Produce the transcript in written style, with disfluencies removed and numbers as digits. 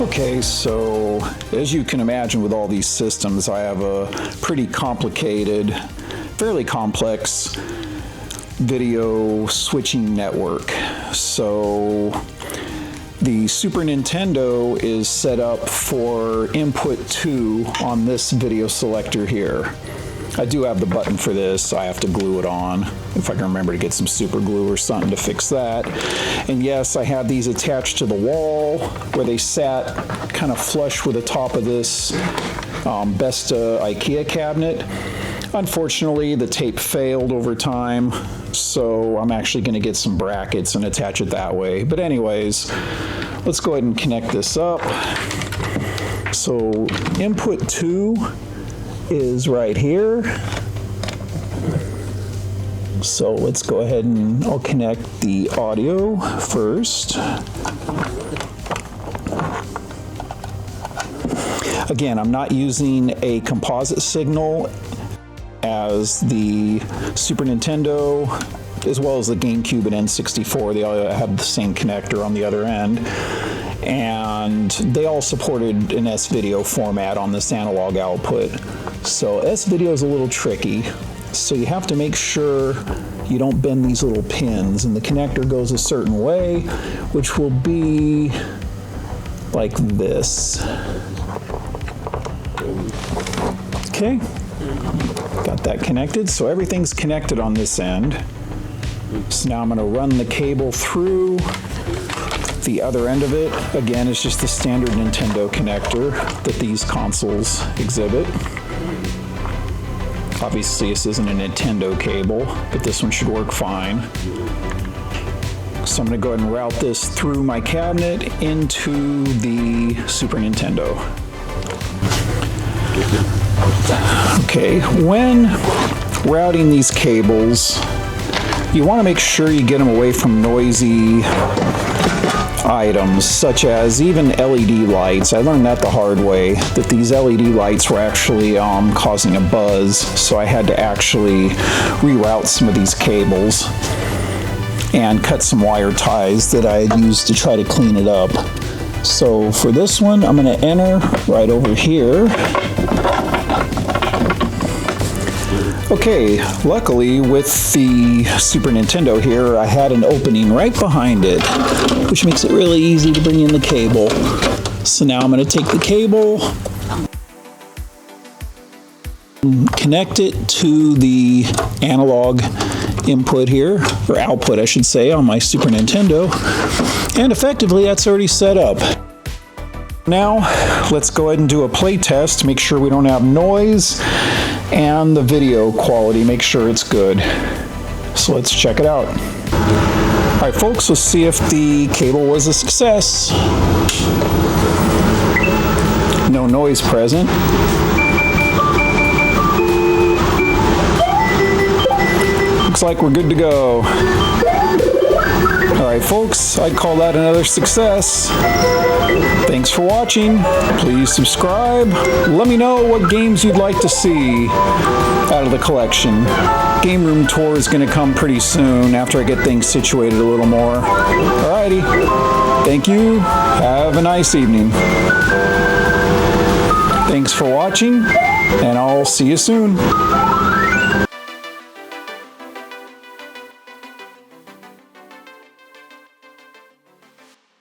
Okay, so as you can imagine with all these systems, I have a pretty complicated, fairly complex video switching network. So the Super Nintendo is set up for input 2 on this video selector here. I do have the button for this. I have to glue it on if I can remember to get some super glue or something to fix that. And yes, I have these attached to the wall where they sat kind of flush with the top of this Besta IKEA cabinet. Unfortunately, the tape failed over time, so I'm actually going to get some brackets and attach it that way. But anyways, let's go ahead and connect this up. So input 2 is right here. So let's go ahead and I'll connect the audio first. Again, I'm not using a composite signal as the Super Nintendo, as well as the GameCube and N64. They all have the same connector on the other end. And they all supported an S-video format on this analog output. So S-video is a little tricky. So you have to make sure you don't bend these little pins, and the connector goes a certain way, which will be like this. Okay, got that connected. So everything's connected on this end. So now I'm going to run the cable through the other end of it. Again, it's just the standard Nintendo connector that these consoles exhibit. Obviously, this isn't a Nintendo cable, but this one should work fine. So I'm going to go ahead and route this through my cabinet into the Super Nintendo. Okay, when routing these cables, you want to make sure you get them away from noisy items, such as even LED lights. I learned that the hard way, that these LED lights were actually causing a buzz, so I had to actually reroute some of these cables and cut some wire ties that I had used to try to clean it up. So for this one, I'm going to enter right over here. Okay, luckily with the Super Nintendo here, I had an opening right behind it, which makes it really easy to bring in the cable. So now I'm going to take the cable, connect it to the analog input here, or output I should say, on my Super Nintendo, and effectively that's already set up. Now let's go ahead and do a play test to make sure we don't have noise, and the video quality, make sure it's good. So let's check it out. All right, folks, let's see if the cable was a success. No noise present. Looks like we're good to go. All right, folks, I'd call that another success. Thanks for watching. Please subscribe. Let me know what games you'd like to see out of the collection. Game room tour is going to come pretty soon after I get things situated a little more. Alrighty. Thank you. Have a nice evening. Thanks for watching, and I'll see you soon.